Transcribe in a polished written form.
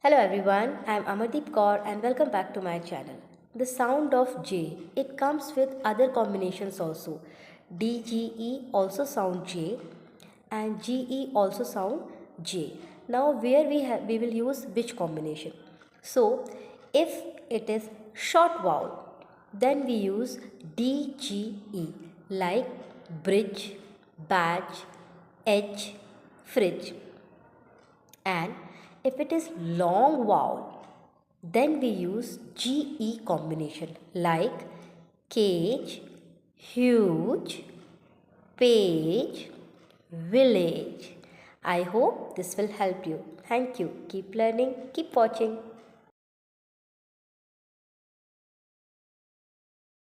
Hello everyone, I am Amardeep Kaur and welcome back to my channel. The sound of J, it comes with other combinations also. DGE also sound J and GE also sound J. Now where we will use which combination? So if it is short vowel, then we use DGE like bridge, badge, edge, fridge. And if it is long vowel, then we use GE combination like cage, huge, page, village. I hope this will help you. Thank you. Keep learning, keep watching.